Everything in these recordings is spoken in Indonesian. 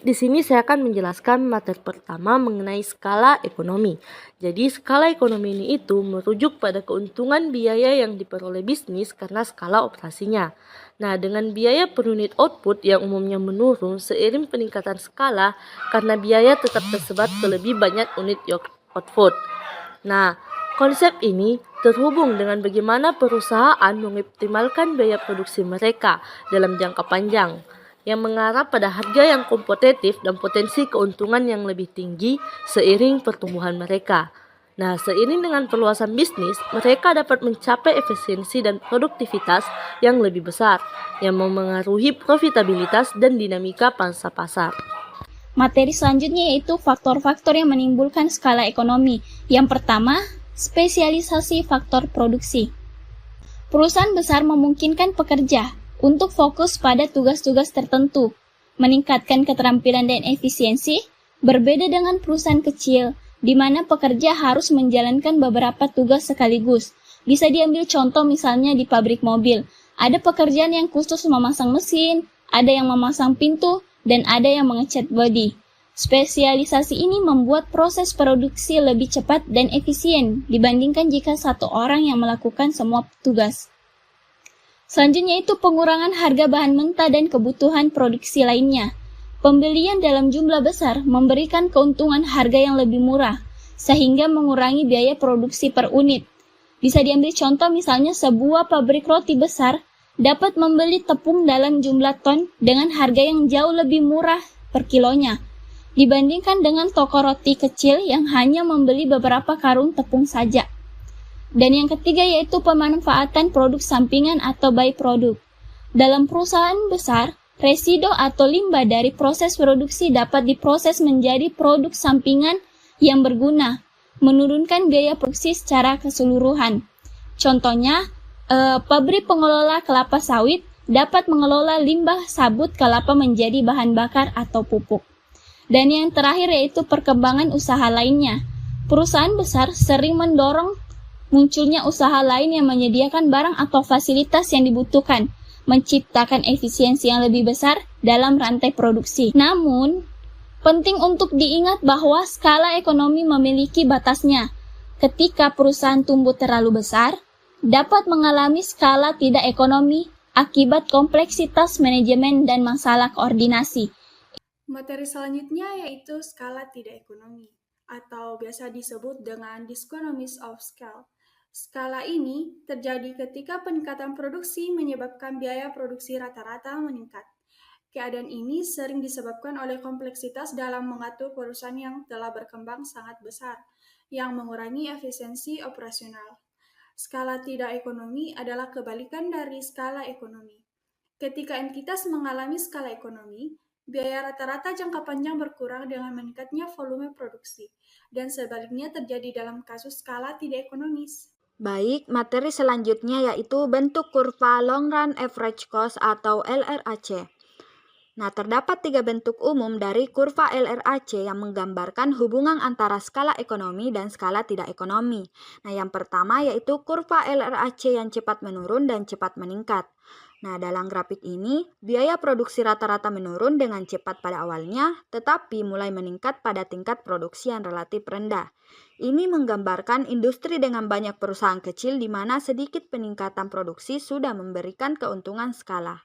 di sini saya akan menjelaskan materi pertama mengenai skala ekonomi. Jadi, skala ekonomi ini itu merujuk pada keuntungan biaya yang diperoleh bisnis karena skala operasinya. Nah, dengan biaya per unit output yang umumnya menurun seiring peningkatan skala karena biaya tetap tersebar ke lebih banyak unit output. Nah, konsep ini terhubung dengan bagaimana perusahaan mengoptimalkan biaya produksi mereka dalam jangka panjang, yang mengarah pada harga yang kompetitif dan potensi keuntungan yang lebih tinggi seiring pertumbuhan mereka. Nah, seiring dengan perluasan bisnis, mereka dapat mencapai efisiensi dan produktivitas yang lebih besar, yang memengaruhi profitabilitas dan dinamika pangsa pasar. Materi selanjutnya yaitu faktor-faktor yang menimbulkan skala ekonomi. Yang pertama, spesialisasi faktor produksi. Perusahaan besar memungkinkan pekerja untuk fokus pada tugas-tugas tertentu, meningkatkan keterampilan dan efisiensi, berbeda dengan perusahaan kecil, di mana pekerja harus menjalankan beberapa tugas sekaligus. Bisa diambil contoh misalnya di pabrik mobil, ada pekerjaan yang khusus memasang mesin, ada yang memasang pintu, dan ada yang mengecat bodi. Spesialisasi ini membuat proses produksi lebih cepat dan efisien dibandingkan jika satu orang yang melakukan semua tugas. Selanjutnya itu pengurangan harga bahan mentah dan kebutuhan produksi lainnya. Pembelian dalam jumlah besar memberikan keuntungan harga yang lebih murah, sehingga mengurangi biaya produksi per unit. Bisa diambil contoh misalnya sebuah pabrik roti besar dapat membeli tepung dalam jumlah ton dengan harga yang jauh lebih murah per kilonya, dibandingkan dengan toko roti kecil yang hanya membeli beberapa karung tepung saja. Dan yang ketiga yaitu pemanfaatan produk sampingan atau byproduct. Dalam perusahaan besar, residu atau limbah dari proses produksi dapat diproses menjadi produk sampingan yang berguna, menurunkan biaya produksi secara keseluruhan. Contohnya, pabrik pengelola kelapa sawit dapat mengelola limbah sabut kelapa menjadi bahan bakar atau pupuk. Dan yang terakhir yaitu perkembangan usaha lainnya. Perusahaan besar sering mendorong munculnya usaha lain yang menyediakan barang atau fasilitas yang dibutuhkan, menciptakan efisiensi yang lebih besar dalam rantai produksi. Namun, penting untuk diingat bahwa skala ekonomi memiliki batasnya. Ketika perusahaan tumbuh terlalu besar, dapat mengalami skala tidak ekonomi akibat kompleksitas manajemen dan masalah koordinasi. Materi selanjutnya yaitu skala tidak ekonomi, atau biasa disebut dengan diseconomies of scale. Skala ini terjadi ketika peningkatan produksi menyebabkan biaya produksi rata-rata meningkat. Keadaan ini sering disebabkan oleh kompleksitas dalam mengatur perusahaan yang telah berkembang sangat besar, yang mengurangi efisiensi operasional. Skala tidak ekonomi adalah kebalikan dari skala ekonomi. Ketika entitas mengalami skala ekonomi, biaya rata-rata jangka panjang berkurang dengan meningkatnya volume produksi, dan sebaliknya terjadi dalam kasus skala tidak ekonomis. Baik, materi selanjutnya yaitu bentuk kurva Long Run Average Cost atau LRAC. Nah, terdapat 3 bentuk umum dari kurva LRAC yang menggambarkan hubungan antara skala ekonomi dan skala tidak ekonomi. Nah, yang pertama yaitu kurva LRAC yang cepat menurun dan cepat meningkat. Nah, dalam grafik ini, biaya produksi rata-rata menurun dengan cepat pada awalnya, tetapi mulai meningkat pada tingkat produksi yang relatif rendah. Ini menggambarkan industri dengan banyak perusahaan kecil di mana sedikit peningkatan produksi sudah memberikan keuntungan skala.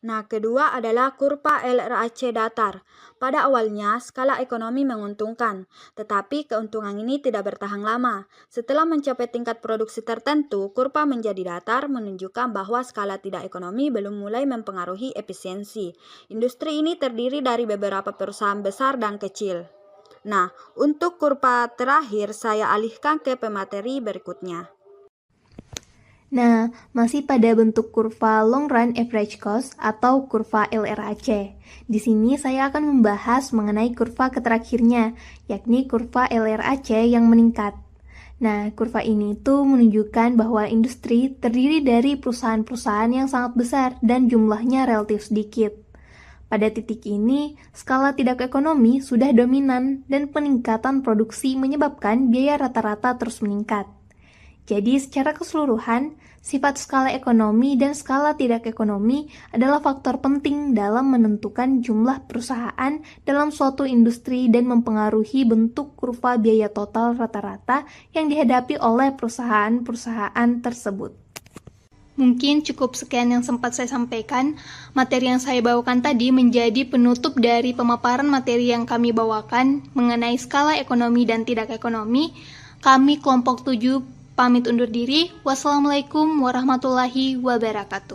Nah, kedua adalah kurva LRAC datar. Pada awalnya, skala ekonomi menguntungkan, tetapi keuntungan ini tidak bertahan lama. Setelah mencapai tingkat produksi tertentu, kurva menjadi datar, menunjukkan bahwa skala tidak ekonomi belum mulai mempengaruhi efisiensi. Industri ini terdiri dari beberapa perusahaan besar dan kecil. Nah, untuk kurva terakhir, saya alihkan ke pemateri berikutnya. Nah, masih pada bentuk kurva Long Run Average Cost atau kurva LRAC. Di sini saya akan membahas mengenai kurva terakhirnya, yakni kurva LRAC yang meningkat. Nah, kurva ini tuh menunjukkan bahwa industri terdiri dari perusahaan-perusahaan yang sangat besar dan jumlahnya relatif sedikit. Pada titik ini, skala tidak ekonomi sudah dominan dan peningkatan produksi menyebabkan biaya rata-rata terus meningkat. Jadi secara keseluruhan, sifat skala ekonomi dan skala tidak ekonomi adalah faktor penting dalam menentukan jumlah perusahaan dalam suatu industri dan mempengaruhi bentuk kurva biaya total rata-rata yang dihadapi oleh perusahaan-perusahaan tersebut. Mungkin cukup sekian yang sempat saya sampaikan. Materi yang saya bawakan tadi menjadi penutup dari pemaparan materi yang kami bawakan mengenai skala ekonomi dan tidak ekonomi. Kami kelompok 7 pamit undur diri. Wassalamualaikum warahmatullahi wabarakatuh.